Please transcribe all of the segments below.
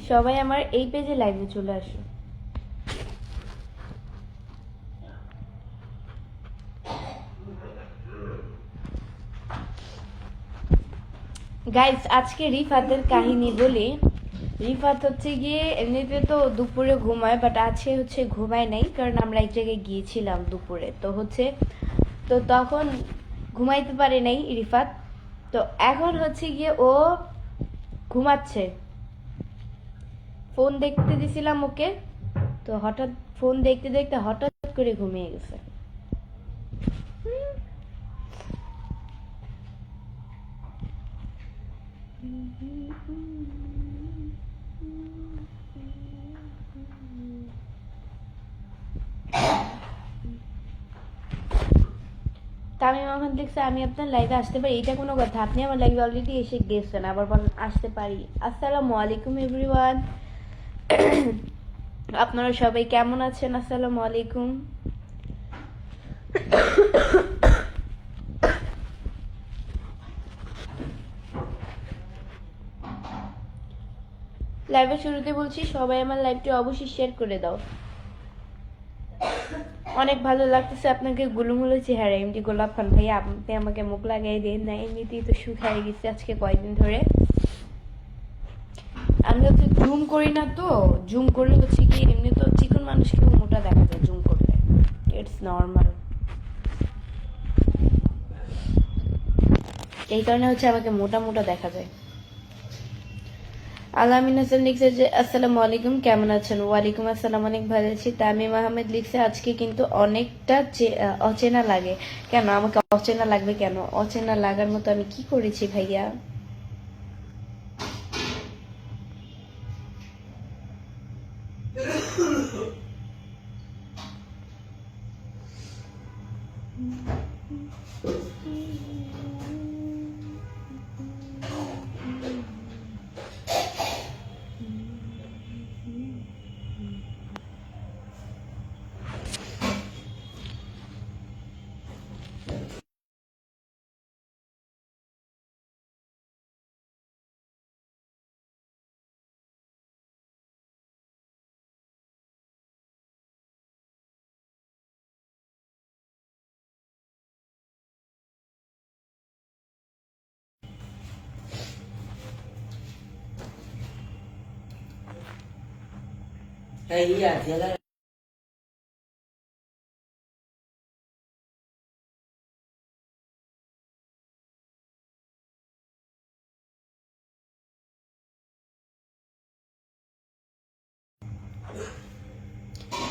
সবাই আমার এই পেজে লাইভে চলে আসো। গাইস, আজকে রিফাতের কাহিনী বলি। রিফাত হচ্ছে গিয়ে এমনিতে তো দুপুরে ঘুমায়, বাট আজকে হচ্ছে ঘুমায় নাই, কারণ আমরা এক জায়গায় গিয়েছিলাম দুপুরে। তো তখন ঘুমাইতে পারে নাই রিফাত। তো এখন হচ্ছে গিয়ে ও ঘুমাচ্ছে। ফোন দেখতে দিছিলাম ওকে, তো হঠাৎ ফোন দেখতে দেখতে হঠাৎ করে ঘুমিয়ে গেছে। তামিম আহমেদ লিখছে, আমি আপনার লাইভে আসতে পারি? এটা কোনো কথা? আপনি আমার লাইভে অলরেডি এসে গেছেন, আবার বলেন আসতে পারি। আসসালামু আলাইকুম এভরিওয়ান। আপনারা সবাই কেমন আছেন? আসসালামু আলাইকুম। লাইভের শুরুতে বলছি, সবাই আমার লাইভটি অবশ্যই শেয়ার করে দাও। অনেক ভালো লাগতেছে আপনাকে গুলুমুলু চেহারা এমডি গোলাপ খান ভাইয়া। আপনি আমাকে মুখ লাগাই দেন না, এমনিতেই তো শুকায় গেছে আজকে কয়েকদিন ধরে। আমি হচ্ছে জুম করি না, তো জুম করলে হচ্ছে কি এমনি তো চিকন মানুষকে মোটা দেখা যায় জুম করলে, ইটস নর্মাল। এই কারণে হচ্ছে আমাকে মোটা মোটা দেখা যায়। আলামিন হাসান লিখছে যে আসসালামু আলাইকুম, কেমন আছেন? ওয়ালাইকুম আসসালাম, অনেক ভালো আছি। তামিম আহমেদ লিখছে, আজকে কিন্তু অনেকটা অচেনা লাগে। কেন আমাকে অচেনা লাগবে? কেন অচেনা লাগার মতো আমি কি করেছি ভাইয়া?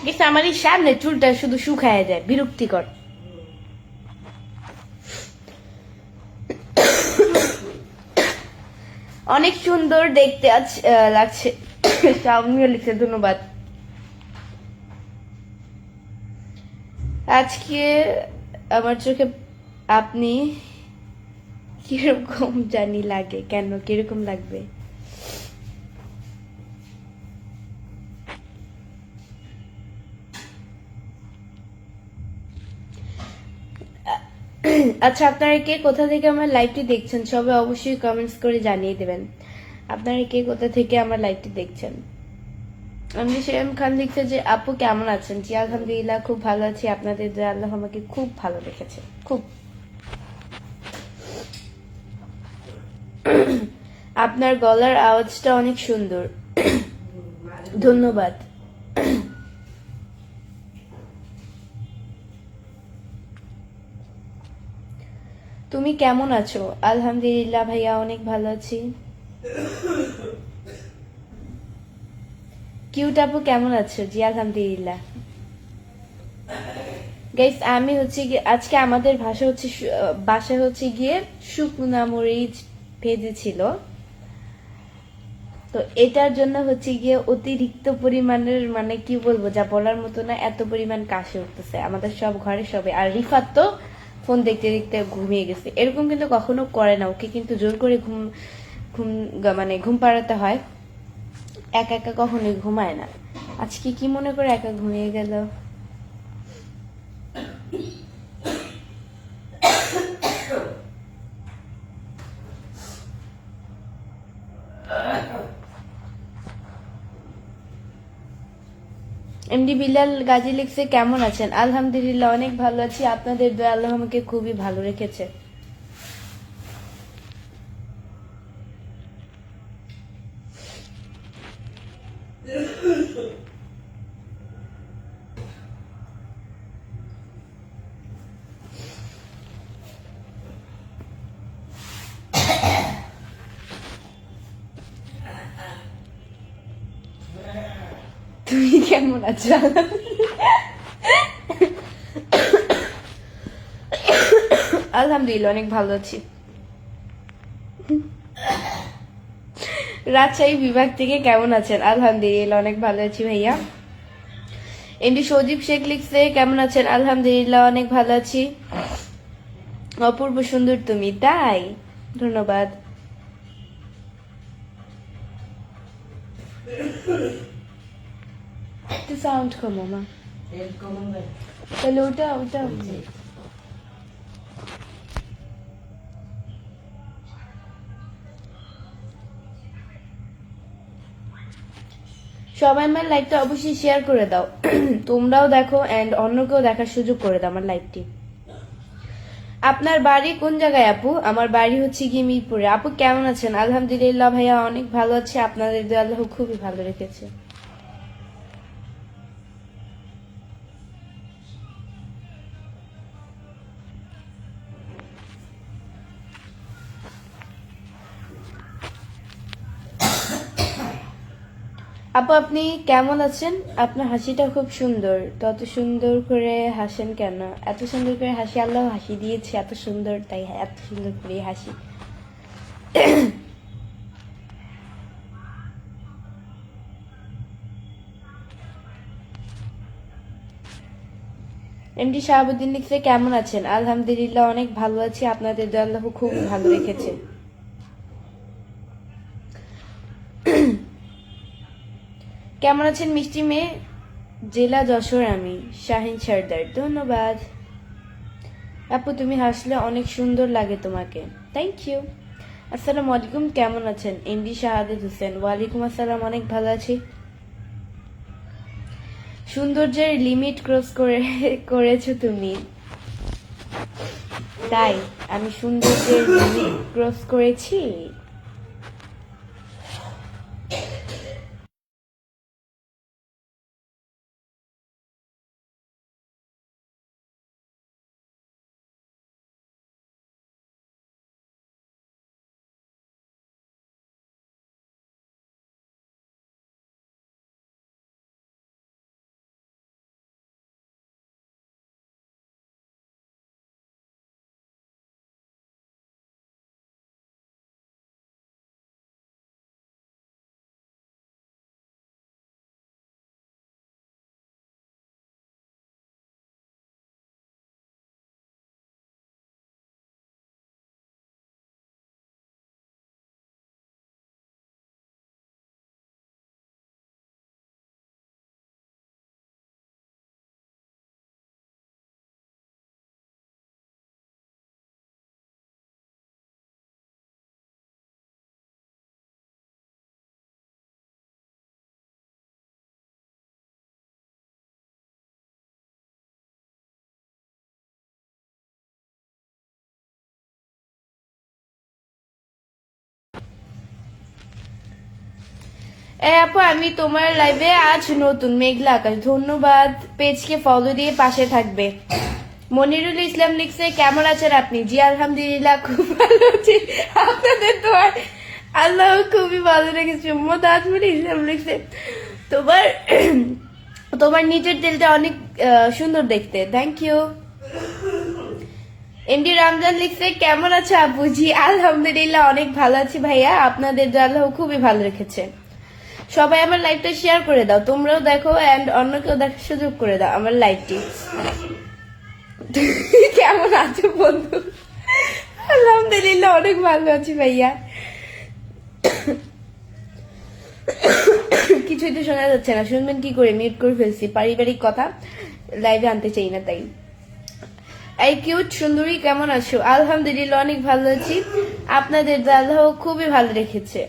গেছে আমার এই সামনে চুলটা শুধু শুকায় যায়, বিরক্তিকর। অনেক সুন্দর দেখতে লাগছে। শাওমিও লিখছে ধন্যবাদ। আজকে আমার চোখে আপনি কিরকম জানি লাগে। কেন কিরকম লাগবে? আচ্ছা, আপনারা কে কোথা থেকে আমার লাইভটি দেখছেন সবাই অবশ্যই কমেন্টস করে জানিয়ে দেবেন। আপনারা কে কোথা থেকে আমার লাইভটি দেখছেন? আমি শেম খান লিখছে যে আপু কেমন আছেন? জি আলহামদুলিল্লাহ, খুব ভালো আছি। আপনাদের দয়া, আল্লাহ আমাকে খুব ভালো রেখেছে, খুব। আপনার গলার আওয়াজটা অনেক সুন্দর, ধন্যবাদ। তুমি কেমন আছো? আলহামদুলিল্লাহ ভাইয়া, অনেক ভালো আছি। কিউট আপু কেমন আছো? জি আলহামদুলিল্লাহ। গাইস, আমি হচ্ছে গিয়ে আজকে আমাদের বাসায় হচ্ছে গিয়ে শুকনা মরিচ ভেজেছিল। তো এটার জন্য হচ্ছে গিয়ে অতিরিক্ত পরিমাণের, মানে কি বলবো, যা বলার মতো না, এত পরিমাণ কাশি উঠতেছে আমাদের সব ঘরে সবে। আর রিফাত তো ফোন দেখতে দেখতে ঘুমিয়ে গেছে। এরকম কিন্তু কখনো করে না, ওকে কিন্তু জোর করে ঘুম ঘুম মানে ঘুম পাড়াতে হয়। একা একা কখনোই ঘুমায় না। আজকে কি মনে করে একা ঘুমিয়ে গেল? এমডি বিলাল গাজী লিখছে কেমন আছেন? আলহামদুলিল্লাহ অনেক ভালো আছি, আপনাদের দয়া আল্লাহ আমাকে খুবই ভালো রেখেছে। তুমি কেমন আছো? আলহামদুলিল্লাহ অনেক ভালো আছি। রাজশাহী বিভাগ থেকে কেমন আছেন? আলহামদুলিল্লাহ অনেক ভালো আছি ভাইয়া। এমডি সজীব শেখ লিখছে কেমন আছেন? আলহামদুলিল্লাহ অনেক ভালো আছি। অপূর্ব সুন্দর তুমি, তাই? ধন্যবাদ। একটু সাউন্ড কমো মা, তাহলে ওটা ওটা সবাই আমার লাইভটা অবশ্যই শেয়ার করে দাও। তোমরাও দেখো এন্ড অন্যকেও দেখার সুযোগ করে দাও আমার লাইভটি। আপনার বাড়ি কোন জায়গায় আপু? আমার বাড়ি হচ্ছে গিয়ে মিরপুরে। আপু কেমন আছেন? আলহামদুলিল্লাহ ভাইয়া অনেক ভালো আছে, আপনাদের দয়া আল্লাহ খুবই ভালো রেখেছে। আপু আপনি কেমন আছেন? আপনার হাসিটা খুব সুন্দর, তত সুন্দর করে হাসেন কেন? এত সুন্দর করে হাসি আল্লাহ হাসি দিয়েছে, এত সুন্দর, তাই এত সুন্দর করে হাসি। এমডি শাহাবুদ্দিন লিখছে কেমন আছেন? আলহামদুলিল্লাহ অনেক ভালো আছি, আপনাদের দয়া আল্লাহ খুব ভালো রেখেছে। কেমন আছেন মিষ্টি মেয়ে? জেলা যশোর, আমি শাহিন সর্দার। ধন্যবাদ আপু, তুমি হাসলে অনেক সুন্দর লাগে তোমাকে। Thank you. আসসালামু আলাইকুম, কেমন আছেন? এমডি শাহাদাত হোসেন। ওয়ালাইকুম আসসালাম, অনেক ভালো আছি। সৌন্দর্যের লিমিট ক্রস করেছো তুমি, তাই? আমি সৌন্দর্যের লিমিট ক্রস করেছি? আপু আমি তোমার লাইভে আজ নতুন, মেঘলা আকাশ। ধন্যবাদ, পেজকে ফলো দিয়ে পাশে থাকবে। মনিরুল ইসলাম লিখছে কেমন আছেন আপনি? জি আলহামদুলিল্লাহ খুব ভালো আছি, আপনাদের তো আল্লাহ খুবই ভালো রেখেছে। মোহাম্মদ আজমুল ইসলাম লিখছে তোমার তোমার নিচের তেলটা অনেক সুন্দর দেখতে। Thank you. এমডি রমজান লিখছে কেমন আছে আপু? জি আলহামদুলিল্লাহ অনেক ভালো আছি ভাইয়া, আপনাদের আল্লাহ খুবই ভালো রেখেছে। সবাই আমার লাইভটা শেয়ার করে দাও, তোমরাও দেখো এন্ড অন্যকেও দেখার সুযোগ করে দাও আমার লাইভটি। কেমন আছো বন্ধু? আলহামদুলিল্লাহ অনেক ভালো আছি ভাইয়া। কিছুই তো শোনা যাচ্ছে না, শুনবেন কি করে? মিউট করে ফেলছি, পারিবারিক কথা লাইভে আনতে চাই না তাই। এই কিউট সুন্দরী কেমন আছো? আলহামদুলিল্লাহ অনেক ভালো আছি, আপনাদের আল্লাহ খুবই ভালো রেখেছে।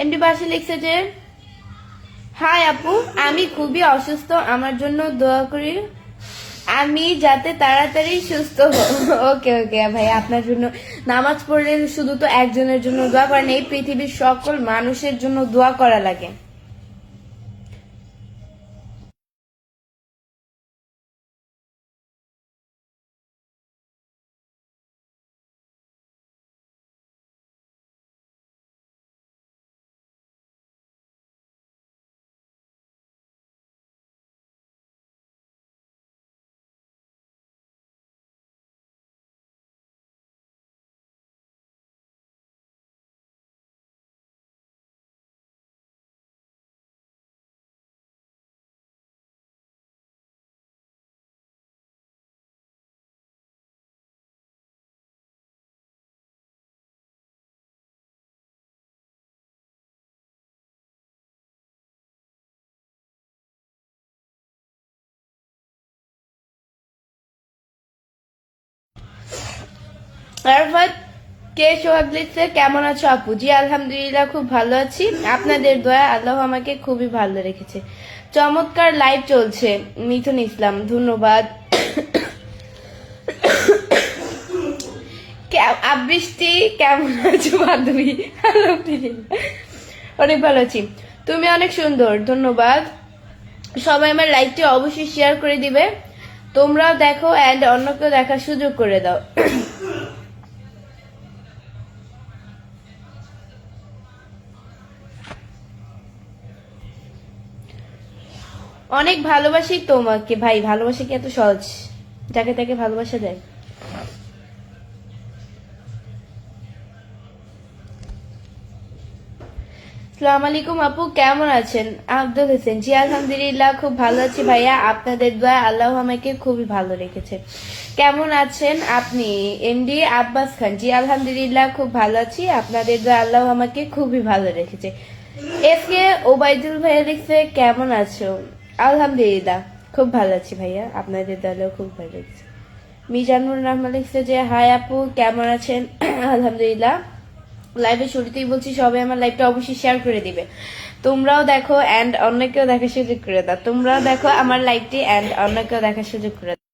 এমডি বাসে লিখছে যে হাই আপু, আমি খুবই অসুস্থ, আমার জন্য দোয়া করি আমি যাতে তাড়াতাড়ি সুস্থ ওকে ওকে ভাই, আপনার জন্য নামাজ পড়লে শুধু তো একজনের জন্য দোয়া করেন, এই পৃথিবীর সকল মানুষের জন্য দোয়া করা লাগে। আরফাত কে সোহাগ লিখছে কেমন আছো আপু? জি আলহামদুলিল্লাহ খুব ভালো আছি, আপনাদের দয়া আল্লাহ আমাকে খুবই ভালো রেখেছে। চমৎকার লাইভ চলছে। মিথুন ইসলাম ধন্যবাদ। আবৃষ্টি কেমন আছো বান্ধবী? আলহামদুলিল্লাহ অনেক ভালো আছি, তুমি অনেক সুন্দর, ধন্যবাদ। সবাই আমার লাইভটি অবশ্যই শেয়ার করে দিবে, তোমরাও দেখো এন্ড অন্যকেও দেখার সুযোগ করে দাও। অনেক ভালোবাসি তোমাকে ভাই, ভালোবাসা কি এত সহজ? যাকে তাকে ভালোবাসা দেয়? আসসালামু আলাইকুম আপু, কেমন আছেন? আব্দুল হোসেন জি আলহামদুলিল্লাহ খুব ভালো আছি ভাইয়া, আপনাদের দোয়া আল্লাহ আমাকে খুবই ভালো রেখেছে। কেমন আছেন আপনি? এমডি আব্বাস খান জি আলহামদুলিল্লাহ খুব ভালো আছি, আপনাদের দোয়া আল্লাহ আমাকে খুবই ভালো রেখেছে। এসকে ওবায়দুল ভাইয়া লিখছে কেমন আছো? আলহামদুলিল্লাহ খুব ভালো আছি ভাইয়া, আপনাদের দোয়া খুব ভালো রেখেছে। মিজানুর রহমান লিখছে যে হাই আপু কেমন আছেন? আলহামদুলিল্লাহ। লাইভের শুরুতেই বলছি সবাই আমার লাইভটা অবশ্যই শেয়ার করে দিবে, তোমরাও দেখো এন্ড অন্যকেও দেখার সুযোগ করে দাও, তোমরাও দেখো আমার লাইভটি এন্ড অন্যকেও দেখার সুযোগ করে দাও।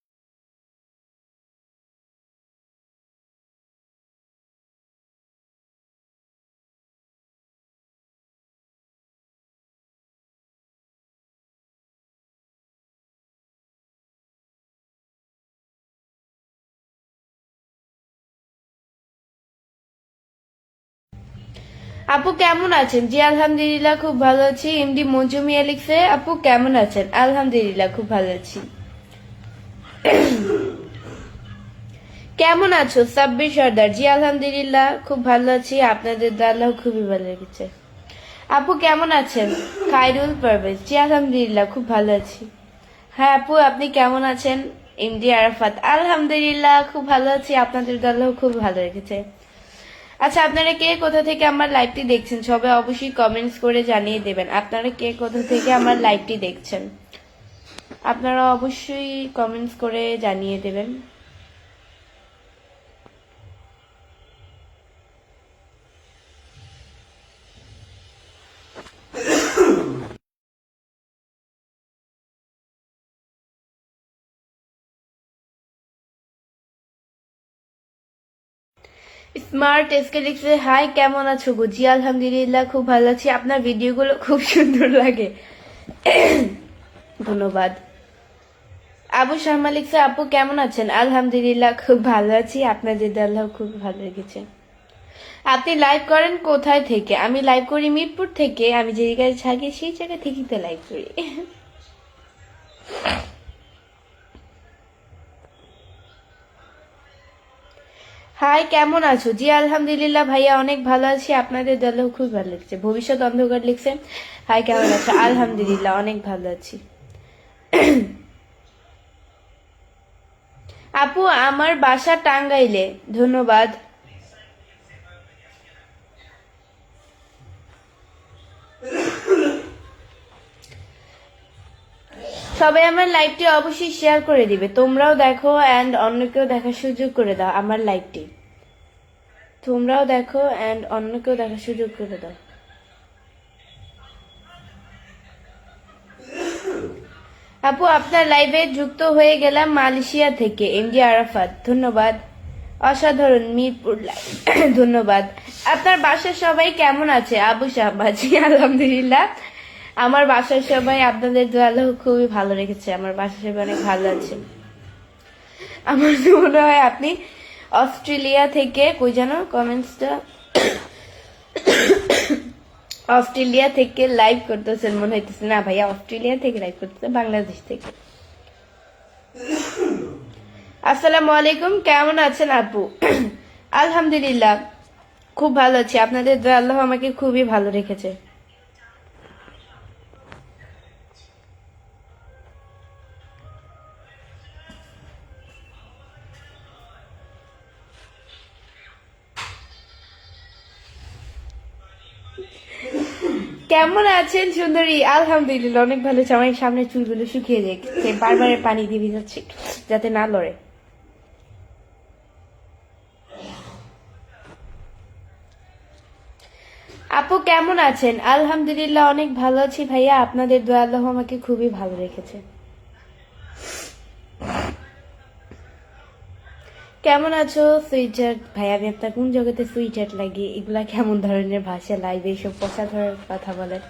আপু কেমন আছেন? জি আলহামদুলিল্লাহ খুব ভালো আছি। এমডি মঞ্জু মিয়া লিখছে আপু কেমন আছেন? আলহামদুলিল্লাহ খুব ভালো আছি। কেমন আছো সাব্বির সর্দার? জি আলহামদুলিল্লাহ খুব ভালো আছি, আপনাদের আল্লাহ খুবই ভালো রেখেছে। আপু কেমন আছেন? খায়রুল পারভেজ জি আলহামদুলিল্লাহ খুব ভালো আছি। হ্যাঁ আপু আপনি কেমন আছেন? এমডি আরাফাত আলহামদুলিল্লাহ খুব ভালো আছি, আপনাদের আল্লাহ খুব ভালো রেখেছে। আচ্ছা, আপনারা কে কোথা থেকে আমার লাইভটি দেখছেন সবাই অবশ্যই কমেন্টস করে জানিয়ে দেবেন, আপনারা কে কোথা থেকে আমার লাইভটি দেখছেন আপনারা অবশ্যই কমেন্টস করে জানিয়ে দেবেন। স্মার্ট এসকে লিখছে হাই কেমন আছো গো? জি আলহামদুলিল্লাহ খুব ভালো আছি, আপনার ভিডিওগুলো খুব সুন্দর লাগে, ধন্যবাদ। আবু শর্মা লিখছে আপু কেমন আছেন? আলহামদুলিল্লাহ খুব ভালো আছি, আপনাদের আল্লাহ খুব ভালো রেখেছে। আপনি লাইভ করেন কোথায় থেকে? আমি লাইভ করি মিরপুর থেকে, আমি যে জায়গায় থাকি সেই জায়গা থেকেই তো লাইভ করি। হাই কেমন আছো? জি আলহামদুলিল্লাহ ভাইয়া অনেক ভালো আছি, আপনাদের দলেও খুব ভালো লাগছে। ভবিষ্যৎ অন্ধকার লিখছে হাই কেমন আছো? আলহামদুলিল্লাহ অনেক ভালো আছি। আপু আমার বাসা টাঙ্গাইলে, ধন্যবাদ। সবাই আমার লাইভটি অবশ্যই শেয়ার করে দিবে, তোমরাও দেখো এন্ড অন্যকেও দেখার সুযোগ করে দাও আমার লাইভটি, তোমরাও দেখো এন্ড অন্যকেও দেখার সুযোগ করে দাও। আপু আপনার লাইভে যুক্ত হয়ে গেলাম মালয়েশিয়া থেকে এমডি আরাফাত, ধন্যবাদ। অসাধারণ মিরপুর লাইভ, ধন্যবাদ। আপনার বাসার সবাই কেমন আছে? আবু শাহবাজি, আলহামদুলিল্লাহ। আমার বাসার সবাই আপনাদের দোয়া আল্লাহ খুবই ভালো রেখেছে। আমার বাসার সবাই অনেক ভালো আছে। আমার তো মনে হয় আপনি অস্ট্রেলিয়া থেকে, কই জানো কমেন্টসটা, অস্ট্রেলিয়া থেকে লাইভ করতেছেন মনে হইতেছে। না ভাইয়া, অস্ট্রেলিয়া থেকে লাইভ করতেছে, বাংলাদেশ থেকে। আসসালামু আলাইকুম, কেমন আছেন আপু? আলহামদুলিল্লাহ, খুব ভালো আছি। আপনাদের দোয়া আল্লাহ আমাকে খুবই ভালো রেখেছে। কেমন আছেন সুন্দরী? আলহামদুলিল্লাহ অনেক ভালো আছে। আমার সামনে চুলগুলো শুকিয়ে গেছে, বারবার পানি দিয়ে ভিজাচ্ছি যাতে না লড়ে। আপু কেমন আছেন? আলহামদুলিল্লাহ অনেক ভালো আছি ভাইয়া, আপনাদের দোয়া আল্লাহ আমাকে খুবই ভালো রেখেছে। কেমন আছো সুইটার্ট ভাই? আমি আপনার কোন জগতে সুইটার্ট লাগি? এগুলা কেমন ধরনের ভাষা লাইভে এইসব পচা ধরনের কথা বলেন?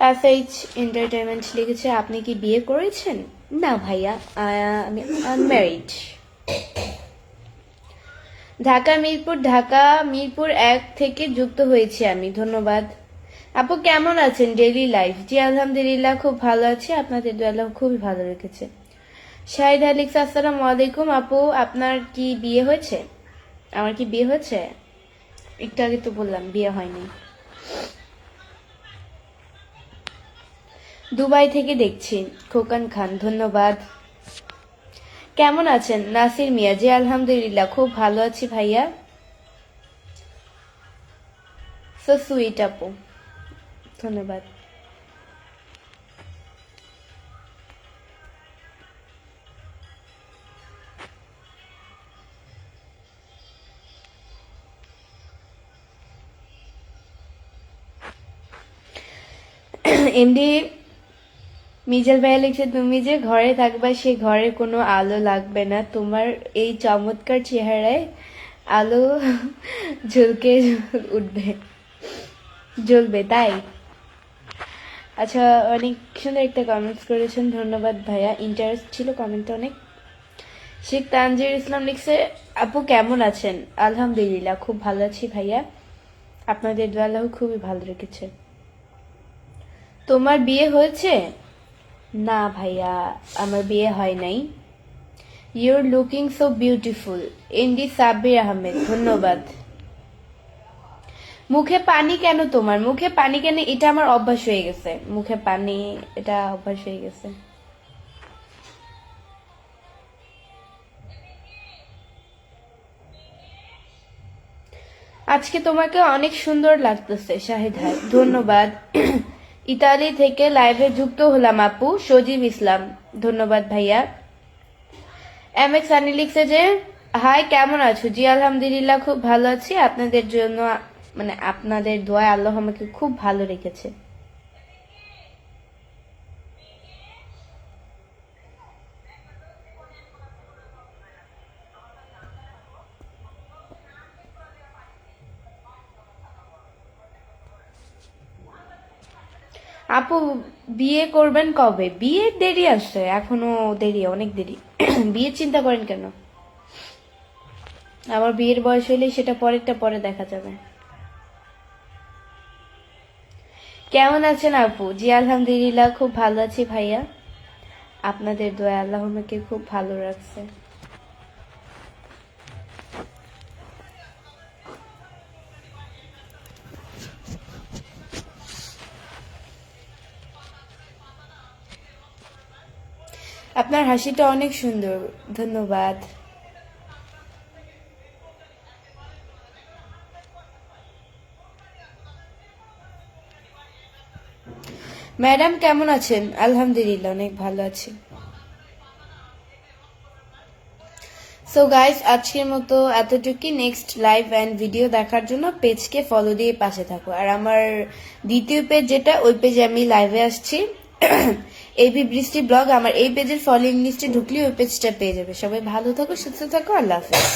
এসএইচ এন্টারটেইনমেন্ট লিখেছে, আপনি কি বিয়ে করেছেন? না ভাইয়া, আমি আনম্যারিড। ঢাকা মিরপুর 1 থেকে যুক্ত হয়েছি আমি, ধন্যবাদ। আপু কেমন আছেন? ডেইলি লাইফ, জি আলহামদুলিল্লাহ খুব ভালো আছি, আপনাদের দোয়া আল্লাহ খুবই ভালো রেখেছে। শাহিদ আলিক্স, আসসালামু আলাইকুম। আপু আপনার কি বিয়ে হয়েছে? আমার কি বিয়ে হয়েছে? একটু আগে তো বললাম বিয়ে হয়নি। দুবাই থেকে দেখছি, খোকন খান, ধন্যবাদ। কেমন আছেন? নাসির মিয়া, জি আলহামদুলিল্লাহ খুব ভালো আছি ভাইয়া। সো সুইট আপু, ধন্যবাদ। এমডি মিজেল ভাইয়া লিখছে, তুমি যে ঘরে থাকবা সে ঘরে কোনো আলো লাগবে না, তোমার এই চমৎকার চেহারায় আলো ঝলকে উঠবে, জ্বলবে, তাই? আচ্ছা, অনেক সুন্দর একটা কমেন্টস করেছেন, ধন্যবাদ ভাইয়া, ইন্টারেস্ট ছিল কমেন্টটা অনেক। শেখ তানজির ইসলাম লিখছে, আপু কেমন আছেন? আলহামদুলিল্লাহ খুব ভালো আছি ভাইয়া, আপনাদের দোয়া আল্লাহ খুবই ভালো রেখেছে। তোমার বিয়ে হয়েছে? না ভাইয়া, আমার বিয়ে হয় নাই। You're looking so beautiful, ND Sabbir Ahmed, ধন্যবাদ। মুখে পানি কেন তোমার? মুখে পানি কেন? এটা আমার অভ্যাস হয়ে গেছে, মুখে পানি, এটা অভ্যাস হয়ে গেছে। আজকে তোমাকে অনেক সুন্দর লাগতেছে শাহিদ ভাই, ধন্যবাদ। ইতালি থেকে লাইভে যুক্ত হলাম আপু, সজীব ইসলাম, ধন্যবাদ ভাইয়া। এম এক্স সানি লিখছে যে, হাই কেমন আছো? জি আলহামদুলিল্লাহ খুব ভালো আছি, আপনাদের জন্য মানে আপনাদের দোয়ায় আল্লাহ আমাকে খুব ভালো রেখেছে। আপু বিয়ে করবেন কবে? বিয়ের দেরি আছে, এখনো দেরি, অনেক দেরি। বিয়ে চিন্তা করেন কেন? আমার বিয়ের বয়স হইলে সেটা পরেরটা পরে দেখা যাবে। কেমন আছেন আপু? জি আলহামদুলিল্লাহ খুব ভালো আছি ভাইয়া, আপনাদের দোয়া আল্লাহ আমাকে খুব ভালো রাখছে। আপনার হাসিটা অনেক সুন্দর, ধন্যবাদ। ম্যাডাম কেমন আছেন? আলহামদুলিল্লাহ অনেক ভালো আছি। সো গাইস, আজকের মতো এতটুকুই। নেক্সট লাইভ অ্যান্ড ভিডিও দেখার জন্য পেজকে ফলো দিয়ে পাশে থাকো। আর আমার দ্বিতীয় পেজ যেটা, ওই পেজে আমি লাইভে আসছি এবি বৃষ্টি ব্লগ। আমার এই পেজের ফলোইং লিস্টে ঢুকলে ওই পেজটা পেয়ে যাবে। সবাই ভালো থাকো, সুস্থ থাকো, আল্লাহ হাফেজ।